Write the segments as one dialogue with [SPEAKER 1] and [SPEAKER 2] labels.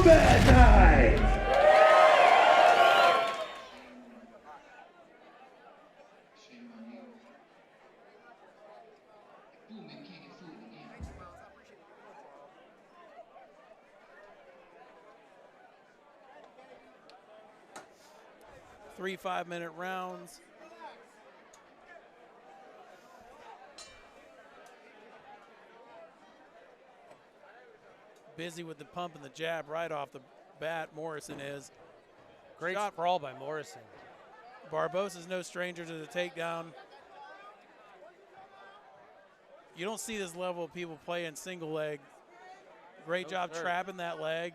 [SPEAKER 1] Combat Night!
[SPEAKER 2] Three 5-minute rounds. Busy with the pump and the jab right off the bat, Morrison is.
[SPEAKER 3] Great sprawl by Morrison.
[SPEAKER 2] Barbosa's no stranger to the takedown. You don't see this level of people playing single leg. Great job trapping that leg.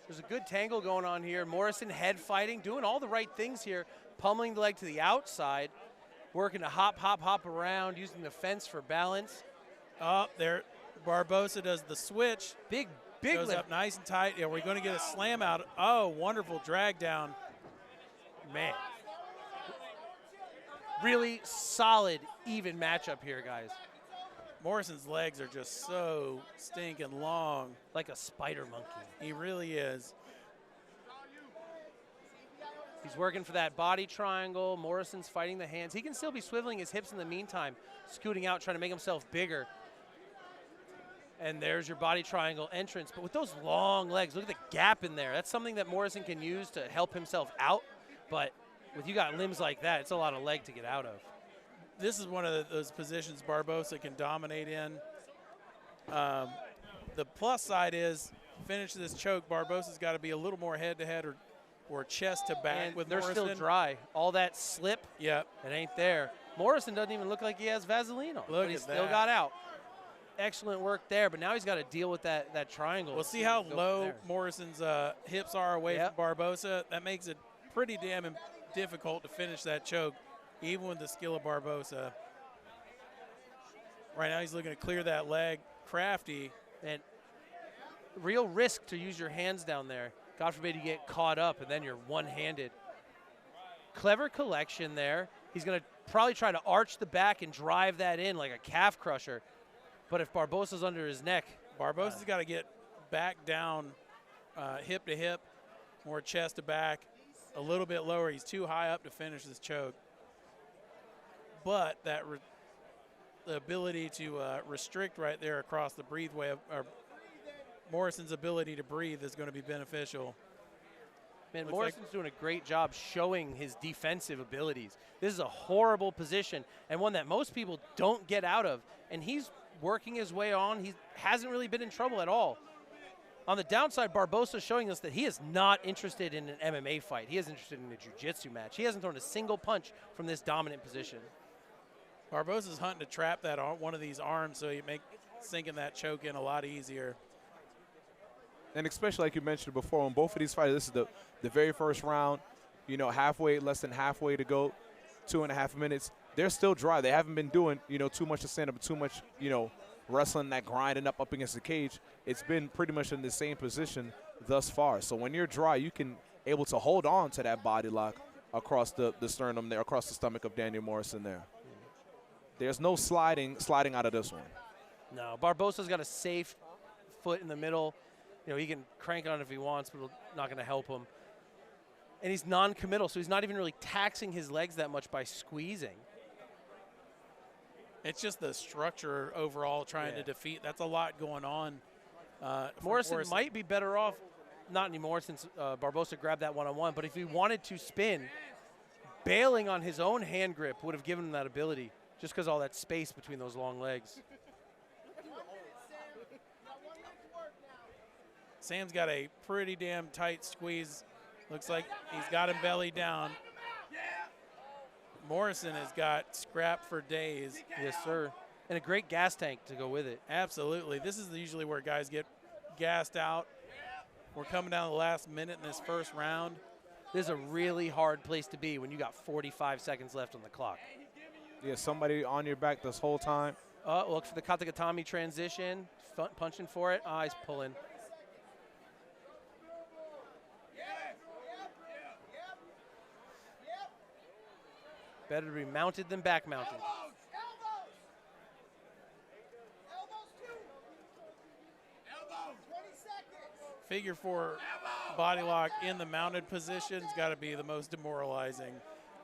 [SPEAKER 3] There's a good tangle going on here. Morrison head fighting, doing all the right things here, pummeling the leg to the outside, working to hop, hop, hop around, using the fence for balance.
[SPEAKER 2] Oh, there, Barbosa does the switch.
[SPEAKER 3] Big
[SPEAKER 2] goes
[SPEAKER 3] lift.
[SPEAKER 2] up nice and tight. Yeah, we're going to get a slam out. Oh, wonderful drag down.
[SPEAKER 3] Man. Really solid, even matchup here, guys.
[SPEAKER 2] Morrison's legs are just so stinking long.
[SPEAKER 3] Like a spider monkey.
[SPEAKER 2] He really is.
[SPEAKER 3] He's working for that body triangle. Morrison's fighting the hands. He can still be swiveling his hips in the meantime, scooting out, trying to make himself bigger. And there's your body triangle entrance. But with those long legs, look at the gap in there. That's something that Morrison can use to help himself out. But with you got limbs like that, it's a lot of leg to get out of.
[SPEAKER 2] This is one of those positions Barbosa can dominate in. The plus side is, finish this choke, Barbosa's got to be a little more head-to-head or chest to back
[SPEAKER 3] And
[SPEAKER 2] with
[SPEAKER 3] they're
[SPEAKER 2] Morrison.
[SPEAKER 3] still dry. All that slip,
[SPEAKER 2] Yep.
[SPEAKER 3] it ain't there. Morrison doesn't even look like he has Vaseline on, but he still
[SPEAKER 2] that.
[SPEAKER 3] got out. Excellent work there, but now he's got to deal with that triangle.
[SPEAKER 2] We'll see how low Morrison's hips are away
[SPEAKER 3] Yep.
[SPEAKER 2] from Barbosa. That makes it pretty damn difficult to finish that choke, even with the skill of Barbosa. Right now he's looking to clear that leg. Crafty.
[SPEAKER 3] And real risk to use your hands down there. God forbid you get caught up and then you're one-handed. Clever collection there. He's going to probably try to arch the back and drive that in like a calf crusher. But if Barbosa's under his neck.
[SPEAKER 2] Barbosa's got to get back down, hip to hip, more chest to back, a little bit lower. He's too high up to finish this choke. But that the ability to restrict right there across the breatheway, or Morrison's ability to breathe, is going to be beneficial.
[SPEAKER 3] Man,
[SPEAKER 2] Looks
[SPEAKER 3] Morrison's doing a great job showing his defensive abilities. This is a horrible position and one that most people don't get out of. And he's working his way on. He hasn't really been in trouble at all. On the downside, Barbosa showing us that he is not interested in an MMA fight. He is interested in a jiu-jitsu match. He hasn't thrown a single punch from this dominant position.
[SPEAKER 2] Barbosa's hunting to trap that one of these arms so he make sinking that choke in a lot easier.
[SPEAKER 4] And especially like you mentioned before, on both of these fights, this is the very first round, you know, less than halfway to go, 2.5 minutes. They're still dry. They haven't been doing, you know, too much to stand up, too much, you know, wrestling, that grinding up against the cage. It's been pretty much in the same position thus far. So when you're dry, you can able to hold on to that body lock across the sternum there, across the stomach of Daniel Morrison there. There's no sliding out of this one.
[SPEAKER 3] No, Barbosa's got a safe foot in the middle. You know, he can crank it on if he wants, but it's not going to help him. And he's non-committal, so he's not even really taxing his legs that much by squeezing.
[SPEAKER 2] It's just the structure overall trying to defeat. That's a lot going on.
[SPEAKER 3] Morrison might be better off, not anymore since Barbosa grabbed that one-on-one, but if he wanted to spin, bailing on his own hand grip would have given him that ability, just because all that space between those long legs.
[SPEAKER 2] Sam's got a pretty damn tight squeeze. Looks like he's got him belly down. Morrison has got scrap for days.
[SPEAKER 3] Yes, sir. And a great gas tank to go with it.
[SPEAKER 2] Absolutely. This is usually where guys get gassed out. We're coming down to the last minute in this first round.
[SPEAKER 3] This is a really hard place to be when you got 45 seconds left on the clock.
[SPEAKER 4] Yeah, somebody on your back this whole time.
[SPEAKER 3] Look for the Katagatami transition. Punching for it. He's pulling. Better to be mounted than back mounted.
[SPEAKER 2] figure 4 body lock in the mounted position has got to be the most demoralizing.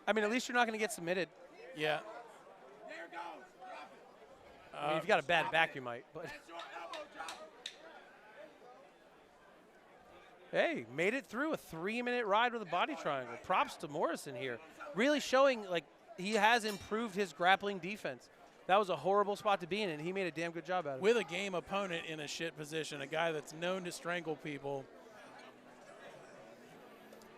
[SPEAKER 3] I mean, at least you're not going to get submitted.
[SPEAKER 2] Yeah.
[SPEAKER 3] I mean, if you got a bad back, you might. But hey, made it through a 3-minute ride with a body triangle. Props to Morrison here. Really showing, like, he has improved his grappling defense. That was a horrible spot to be in, and he made a damn good job out of it.
[SPEAKER 2] With a game opponent in a shit position, a guy that's known to strangle people.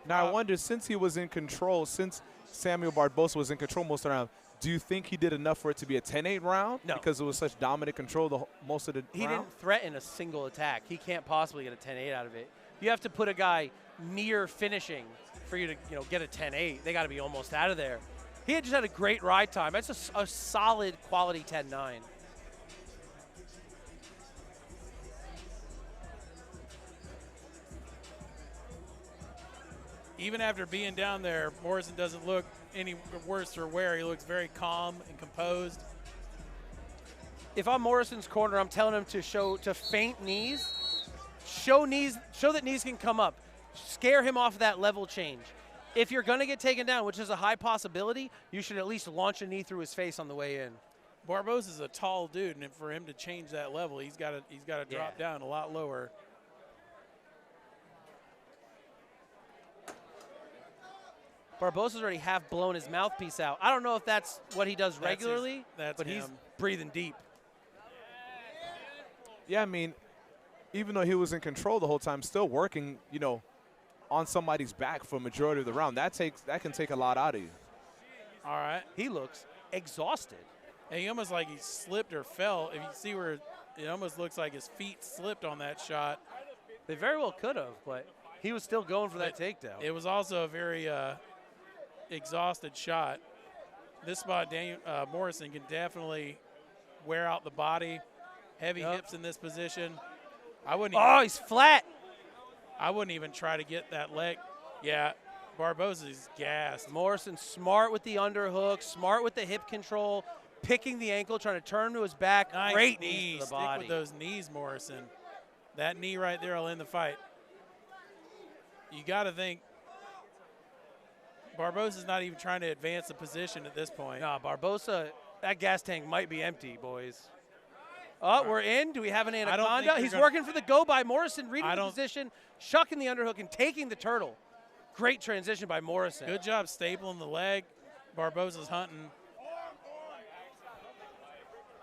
[SPEAKER 4] Now, I wonder, since he was in control, since Samuel Barbosa was in control most of the round, do you think he did enough for it to be a 10-8 round?
[SPEAKER 3] No.
[SPEAKER 4] Because it was such dominant control most of the
[SPEAKER 3] He
[SPEAKER 4] round?
[SPEAKER 3] didn't threaten a single attack. He can't possibly get a 10-8 out of it. You have to put a guy near finishing for you to get a 10-8. They got to be almost out of there. He had just had a great ride time. That's a solid quality 10-9.
[SPEAKER 2] Even after being down there, Morrison doesn't look any worse for wear. He looks very calm and composed.
[SPEAKER 3] If I'm Morrison's corner, I'm telling him to feint knees, show that knees can come up, scare him off of that level change. If you're going to get taken down, which is a high possibility, you should at least launch a knee through his face on the way in.
[SPEAKER 2] Barbosa's a tall dude, and for him to change that level, he's got to drop down a lot lower.
[SPEAKER 3] Barbosa's already half blown his mouthpiece out. I don't know if that's what he does regularly, but
[SPEAKER 2] him.
[SPEAKER 3] He's breathing deep.
[SPEAKER 4] Yeah, I mean, even though he was in control the whole time, still working, on somebody's back for a majority of the round, that can take a lot out of you.
[SPEAKER 2] All right.
[SPEAKER 3] He looks exhausted.
[SPEAKER 2] And he almost like he slipped or fell. If you see where it almost looks like his feet slipped on that shot.
[SPEAKER 3] They very well could have, but he was still going for that takedown.
[SPEAKER 2] It was also a very exhausted shot. This spot, Daniel Morrison can definitely wear out the body. Heavy hips in this position.
[SPEAKER 3] He's flat.
[SPEAKER 2] I wouldn't even try to get that leg. Yeah, Barbosa's gassed.
[SPEAKER 3] Morrison smart with the underhook, smart with the hip control, picking the ankle, trying to turn to his back.
[SPEAKER 2] Nice
[SPEAKER 3] Great
[SPEAKER 2] knees.
[SPEAKER 3] knees to the
[SPEAKER 2] Stick
[SPEAKER 3] body.
[SPEAKER 2] with those knees, Morrison. That knee right there will end the fight. You got to think Barbosa's not even trying to advance the position at this point.
[SPEAKER 3] Nah, Barbosa, that gas tank might be empty, boys. Oh, we're in. Do we have an anaconda? He's working for the go-by. Morrison reading the position, shucking the underhook, and taking the turtle. Great transition by Morrison.
[SPEAKER 2] Good job stapling the leg. Barbosa's hunting.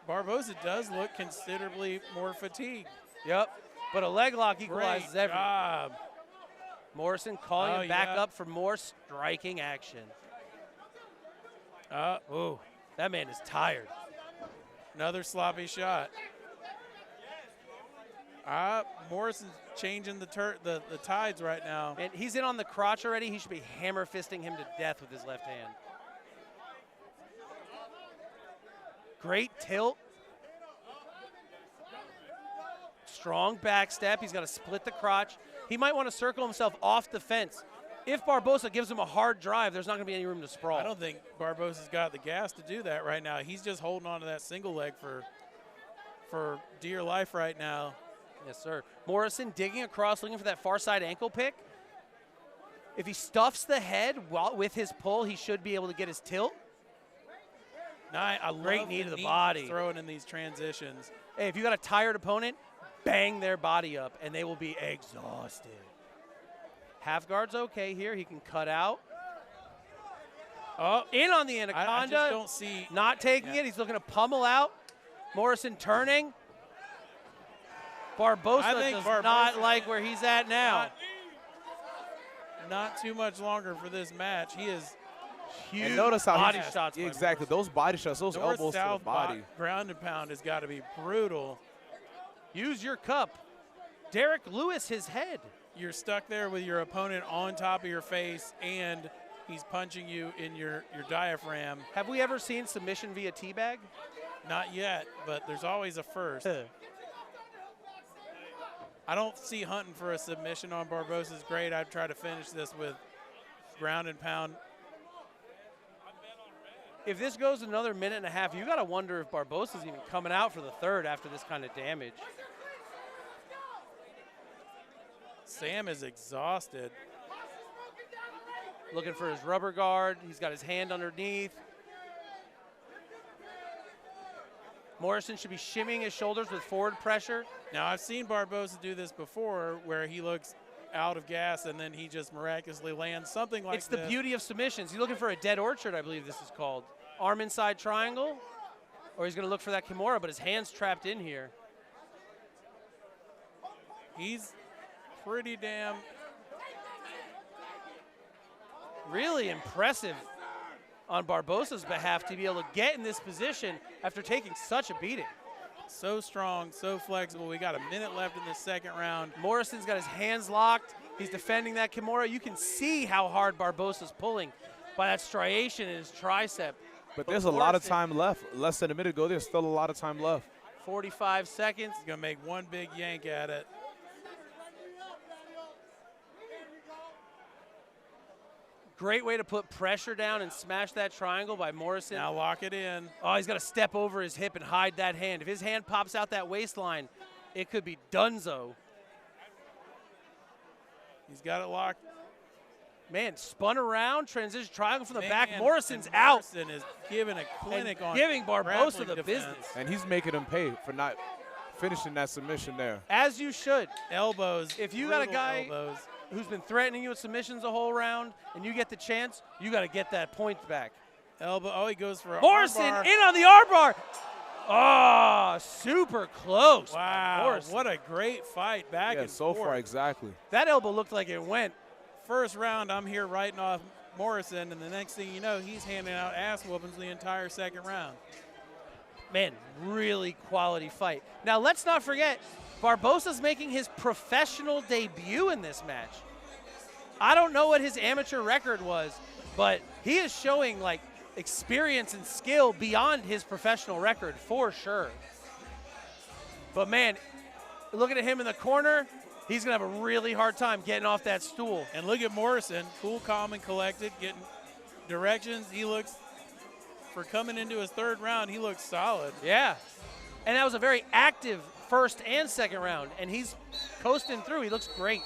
[SPEAKER 2] Barbosa does look considerably more fatigued.
[SPEAKER 3] Yep, but a leg lock equalizes
[SPEAKER 2] Great
[SPEAKER 3] everything.
[SPEAKER 2] job.
[SPEAKER 3] Morrison calling him back up for more striking action. Ooh, that man is tired.
[SPEAKER 2] Another sloppy shot. Morrison's changing the tides right now.
[SPEAKER 3] And he's in on the crotch already. He should be hammer fisting him to death with his left hand. Great tilt. Strong back step. He's got to split the crotch. He might want to circle himself off the fence. If Barbosa gives him a hard drive, there's not going to be any room to sprawl.
[SPEAKER 2] I don't think Barbosa's got the gas to do that right now. He's just holding on to that single leg for dear life right now.
[SPEAKER 3] Yes, sir. Morrison digging across, looking for that far side ankle pick. If he stuffs the head with his pull, he should be able to get his tilt.
[SPEAKER 2] I
[SPEAKER 3] Great
[SPEAKER 2] love
[SPEAKER 3] knee
[SPEAKER 2] the
[SPEAKER 3] to the body.
[SPEAKER 2] Throwing in these transitions.
[SPEAKER 3] Hey, if you got a tired opponent, bang their body up, and they will be exhausted. Half guard's okay here. He can cut out. Oh, in on the anaconda.
[SPEAKER 2] I just don't see.
[SPEAKER 3] Not taking it. He's looking to pummel out. Morrison turning. Barbosa does not like where he's at now.
[SPEAKER 2] Not too much longer for this match. He is huge.
[SPEAKER 4] And notice how
[SPEAKER 3] body shots.
[SPEAKER 4] Exactly. Those body shots, those elbows to the body.
[SPEAKER 2] Ground and pound has got to be brutal.
[SPEAKER 3] Use your cup. Derek Lewis, his head.
[SPEAKER 2] You're stuck there with your opponent on top of your face, and he's punching you in your diaphragm.
[SPEAKER 3] Have we ever seen submission via teabag?
[SPEAKER 2] Not yet, but there's always a first. I don't see hunting for a submission on Barbosa's great. I'd try to finish this with ground and pound.
[SPEAKER 3] If this goes another minute and a half, you got to wonder if Barbosa's even coming out for the third after this kind of damage.
[SPEAKER 2] Sam is exhausted.
[SPEAKER 3] Looking for his rubber guard. He's got his hand underneath. Morrison should be shimmying his shoulders with forward pressure.
[SPEAKER 2] Now, I've seen Barbosa do this before where he looks out of gas and then he just miraculously lands something like
[SPEAKER 3] It's the beauty of submissions. He's looking for a dead orchard, I believe this is called. Arm inside triangle, or he's going to look for that Kimura, but his hand's trapped in here.
[SPEAKER 2] He's pretty damn.
[SPEAKER 3] Really impressive on Barbosa's behalf to be able to get in this position after taking such a beating.
[SPEAKER 2] So strong, so flexible. We got a minute left in the second round.
[SPEAKER 3] Morrison's got his hands locked. He's defending that Kimura. You can see how hard Barbosa's pulling by that striation in his tricep.
[SPEAKER 4] But there's a lot of time left. Less than a minute ago, there's still a lot of time left.
[SPEAKER 3] 45 seconds.
[SPEAKER 2] He's going to make one big yank at it.
[SPEAKER 3] Great way to put pressure down and smash that triangle by Morrison.
[SPEAKER 2] Now lock it in.
[SPEAKER 3] Oh, he's got to step over his hip and hide that hand. If his hand pops out that waistline, it could be donezo.
[SPEAKER 2] He's got it locked.
[SPEAKER 3] Man, spun around, transition triangle from the back.
[SPEAKER 2] Man,
[SPEAKER 3] Morrison's
[SPEAKER 2] and
[SPEAKER 3] out.
[SPEAKER 2] Morrison is giving a clinic
[SPEAKER 3] And
[SPEAKER 2] on
[SPEAKER 3] giving Barbosa
[SPEAKER 2] grappling
[SPEAKER 3] the
[SPEAKER 2] defense.
[SPEAKER 3] business.
[SPEAKER 4] And he's making him pay for not finishing that submission there.
[SPEAKER 3] As you should.
[SPEAKER 2] Elbows.
[SPEAKER 3] If you got a
[SPEAKER 2] brutal
[SPEAKER 3] guy
[SPEAKER 2] elbows.
[SPEAKER 3] who's been threatening you with submissions the whole round and you get the chance, you got to get that point back.
[SPEAKER 2] Elbow. Oh, he goes for a
[SPEAKER 3] Morrison
[SPEAKER 2] armbar.
[SPEAKER 3] in on the armbar. Oh, super close.
[SPEAKER 2] Wow,
[SPEAKER 3] Morrison.
[SPEAKER 2] what a great fight back
[SPEAKER 4] Yeah,
[SPEAKER 2] and
[SPEAKER 4] so
[SPEAKER 2] forth.
[SPEAKER 4] far, exactly.
[SPEAKER 3] That elbow looked like it went.
[SPEAKER 2] First round, I'm here writing off Morrison, and the next thing you know, he's handing out ass whoopings the entire second round.
[SPEAKER 3] Man, really quality fight. Now, let's not forget, Barbosa's making his professional debut in this match. I don't know what his amateur record was, but he is showing, like, experience and skill beyond his professional record for sure. But, man, looking at him in the corner, he's going to have a really hard time getting off that stool.
[SPEAKER 2] And look at Morrison, cool, calm, and collected, getting directions. He looks, for coming into his third round, he looks solid.
[SPEAKER 3] Yeah. And that was a very active first and second round, and he's coasting through. He looks great.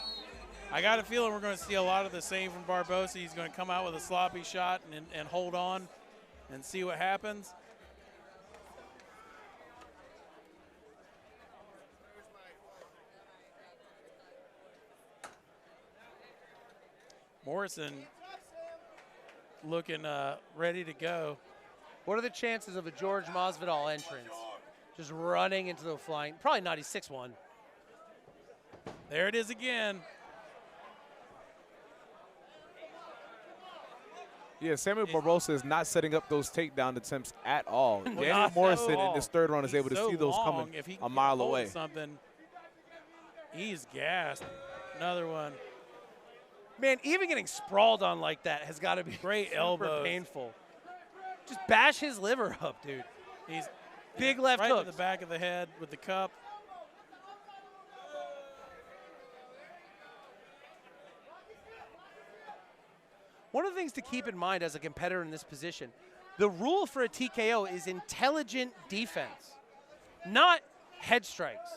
[SPEAKER 2] I got a feeling we're going to see a lot of the same from Barbosa. He's going to come out with a sloppy shot and hold on and see what happens. Morrison looking ready to go.
[SPEAKER 3] What are the chances of a George Masvidal entrance? Just running into the flying. Probably not. He's 6'1".
[SPEAKER 2] There it is again.
[SPEAKER 4] Yeah, Samuel Barbosa is not setting up those takedown attempts at all. Daniel
[SPEAKER 3] Not
[SPEAKER 4] Morrison
[SPEAKER 3] at all.
[SPEAKER 4] in this third round is
[SPEAKER 2] He's
[SPEAKER 4] able to
[SPEAKER 2] so
[SPEAKER 4] see those
[SPEAKER 2] long,
[SPEAKER 4] coming
[SPEAKER 2] if he
[SPEAKER 4] a
[SPEAKER 2] can
[SPEAKER 4] mile
[SPEAKER 2] hold
[SPEAKER 4] away.
[SPEAKER 2] Something. He's gassed. Another one.
[SPEAKER 3] Man, even getting sprawled on like that has got to be
[SPEAKER 2] Great
[SPEAKER 3] super
[SPEAKER 2] elbows.
[SPEAKER 3] painful. Just bash his liver up, dude.
[SPEAKER 2] He's
[SPEAKER 3] Big left
[SPEAKER 2] right
[SPEAKER 3] hooks.
[SPEAKER 2] to the back of the head with the cup.
[SPEAKER 3] One of the things to keep in mind as a competitor in this position, the rule for a TKO is intelligent defense, not head strikes.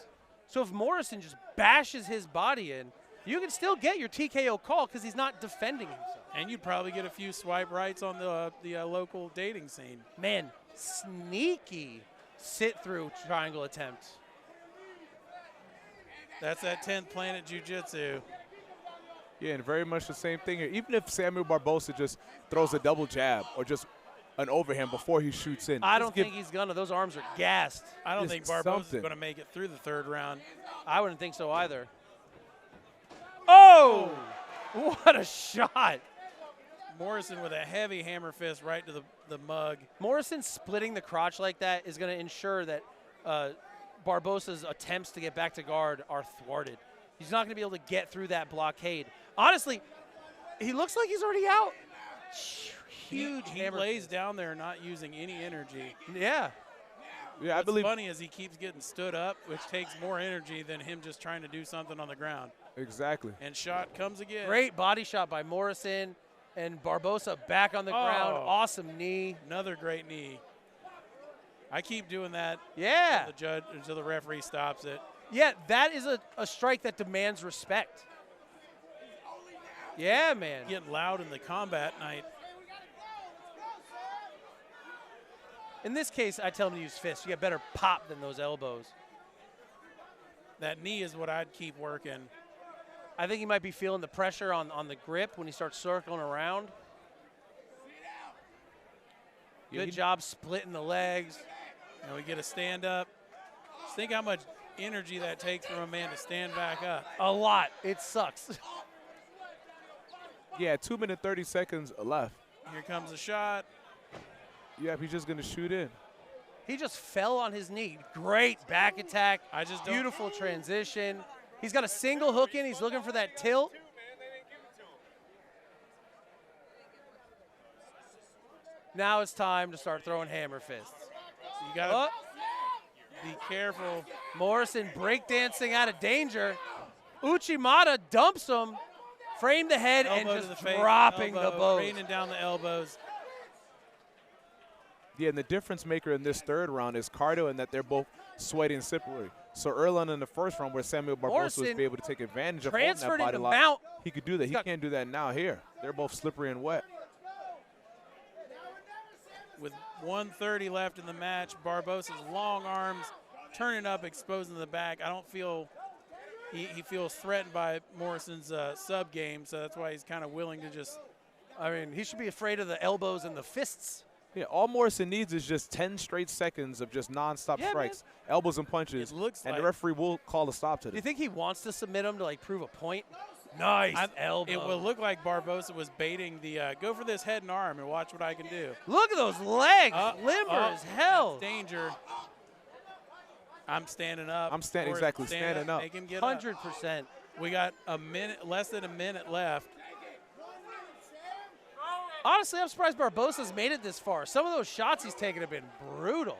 [SPEAKER 3] So if Morrison just bashes his body in, you can still get your TKO call because he's not defending himself.
[SPEAKER 2] And you'd probably get a few swipe rights on the local dating scene.
[SPEAKER 3] Man, sneaky sit-through triangle attempt.
[SPEAKER 2] That's that 10th Planet Jiu-Jitsu.
[SPEAKER 4] Yeah, and very much the same thing here. Even if Samuel Barbosa just throws a double jab or just an overhand before he shoots in.
[SPEAKER 3] I
[SPEAKER 4] just
[SPEAKER 3] don't think he's gonna. Those arms are gassed.
[SPEAKER 2] I don't
[SPEAKER 4] Just
[SPEAKER 2] think Barbosa's
[SPEAKER 4] something.
[SPEAKER 2] going to make it through the third round.
[SPEAKER 3] I wouldn't think so either. Oh! What a shot.
[SPEAKER 2] Morrison with a heavy hammer fist right to the mug.
[SPEAKER 3] Morrison splitting the crotch like that is going to ensure that Barbosa's attempts to get back to guard are thwarted. He's not going to be able to get through that blockade. Honestly, he looks like he's already out. Huge
[SPEAKER 2] He
[SPEAKER 3] hammer
[SPEAKER 2] lays
[SPEAKER 3] fist.
[SPEAKER 2] down there not using any energy.
[SPEAKER 3] Yeah.
[SPEAKER 4] Yeah, I
[SPEAKER 2] What's
[SPEAKER 4] believe
[SPEAKER 2] funny is he keeps getting stood up, which takes more energy than him just trying to do something on the ground.
[SPEAKER 4] exactly.
[SPEAKER 2] And shot comes again.
[SPEAKER 3] Great body shot by Morrison, and Barbosa back on the ground.
[SPEAKER 2] Oh.
[SPEAKER 3] Awesome knee.
[SPEAKER 2] Another great knee. I keep doing that
[SPEAKER 3] Yeah.
[SPEAKER 2] until the referee stops it.
[SPEAKER 3] Yeah, that is a strike that demands respect. Yeah, man.
[SPEAKER 2] Getting loud in the Combat Night.
[SPEAKER 3] In this case, I tell him to use fists. You get better pop than those elbows.
[SPEAKER 2] That knee is what I'd keep working.
[SPEAKER 3] I think he might be feeling the pressure on the grip when he starts circling around. Good job splitting the legs.
[SPEAKER 2] And we get a stand up. Just think how much energy that takes from a man to stand back up.
[SPEAKER 3] A lot. It sucks.
[SPEAKER 4] Yeah, 2 minutes 30 seconds left.
[SPEAKER 2] Here comes a shot.
[SPEAKER 4] Yep, he's just going to shoot in.
[SPEAKER 3] He just fell on his knee. Great back attack.
[SPEAKER 2] I just don't.
[SPEAKER 3] Beautiful transition. He's got a single hook in. He's looking for that tilt. Now it's time to start throwing hammer fists.
[SPEAKER 2] You got to be careful.
[SPEAKER 3] Morrison breakdancing out of danger. Uchimata dumps him. Frame the head
[SPEAKER 2] Elbow
[SPEAKER 3] and
[SPEAKER 2] to
[SPEAKER 3] just
[SPEAKER 2] the face,
[SPEAKER 3] dropping
[SPEAKER 2] elbow,
[SPEAKER 3] the boat.
[SPEAKER 2] Raining down the elbows.
[SPEAKER 4] Yeah, and the difference maker in this third round is cardio and that they're both sweating separately. So early on in the first round where Samuel Barbosa was able to take advantage of holding that
[SPEAKER 3] transferred
[SPEAKER 4] body
[SPEAKER 3] into
[SPEAKER 4] lock,
[SPEAKER 3] mount.
[SPEAKER 4] he could do that. He can't do that now here. They're both slippery and wet.
[SPEAKER 2] With 1:30 left in the match, Barbosa's long arms turning up, exposing the back. I don't feel he feels threatened by Morrison's sub game, so that's why he's kind of willing to just.
[SPEAKER 3] I mean, he should be afraid of the elbows and the fists.
[SPEAKER 4] Yeah, all Morrison needs is just 10 straight seconds of just nonstop strikes, elbows and punches, and the referee will call a stop to
[SPEAKER 3] Do
[SPEAKER 4] this.
[SPEAKER 3] you think he wants to submit him to like prove a point? Nice elbow.
[SPEAKER 2] It will look like Barbosa was baiting the go for this head and arm and watch what I can do.
[SPEAKER 3] Look at those legs, limber as hell.
[SPEAKER 2] Danger. I'm standing up.
[SPEAKER 4] I'm standing standing up.
[SPEAKER 2] Make him get up.
[SPEAKER 3] 100%.
[SPEAKER 2] We got a minute, less than a minute left.
[SPEAKER 3] Honestly, I'm surprised Barbosa's made it this far. Some of those shots he's taken have been brutal.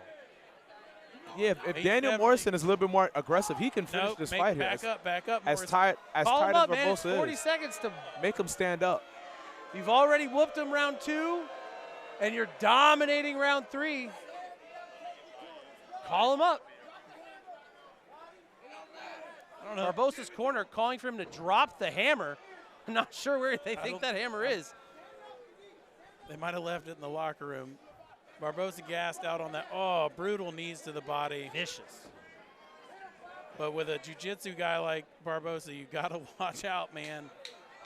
[SPEAKER 4] Yeah, if Daniel Morrison is a little bit more aggressive, he can finish this fight here.
[SPEAKER 2] Back up,
[SPEAKER 4] As tired as
[SPEAKER 3] Call him up, man.
[SPEAKER 4] Barbosa
[SPEAKER 3] 40
[SPEAKER 4] is.
[SPEAKER 3] seconds to.
[SPEAKER 4] Make him stand up.
[SPEAKER 3] You've already whooped him round 2, and you're dominating round 3. Call him up.
[SPEAKER 2] I don't know.
[SPEAKER 3] Barbosa's corner calling for him to drop the hammer. I'm not sure where they think that hammer is.
[SPEAKER 2] They might have left it in the locker room. Barbosa gassed out on that. Oh, brutal knees to the body.
[SPEAKER 3] Vicious.
[SPEAKER 2] But with a jiu-jitsu guy like Barbosa, you got to watch out, man.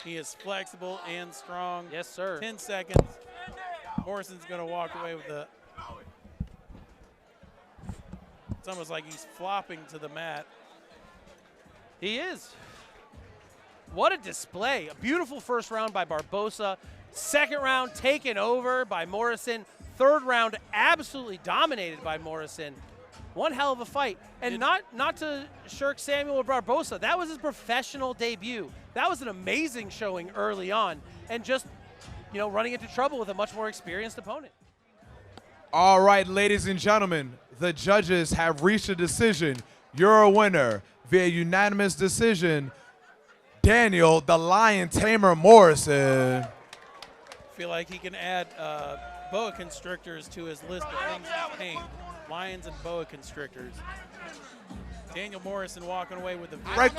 [SPEAKER 2] He is flexible and strong.
[SPEAKER 3] Yes, sir.
[SPEAKER 2] 10 seconds. Morrison's going to walk away with the. It's almost like he's flopping to the mat.
[SPEAKER 3] He is. What a display. A beautiful first round by Barbosa. Second round taken over by Morrison. Third round absolutely dominated by Morrison. One hell of a fight. And not to shirk Samuel Barbosa, that was his professional debut. That was an amazing showing early on. And just, running into trouble with a much more experienced opponent.
[SPEAKER 1] All right, ladies and gentlemen, the judges have reached a decision. You're a winner via unanimous decision. Daniel, the Lion Tamer Morrison.
[SPEAKER 2] Feel like he can add boa constrictors to his list of things he's tamed. Lions and boa constrictors. Daniel Morrison walking away with the victory.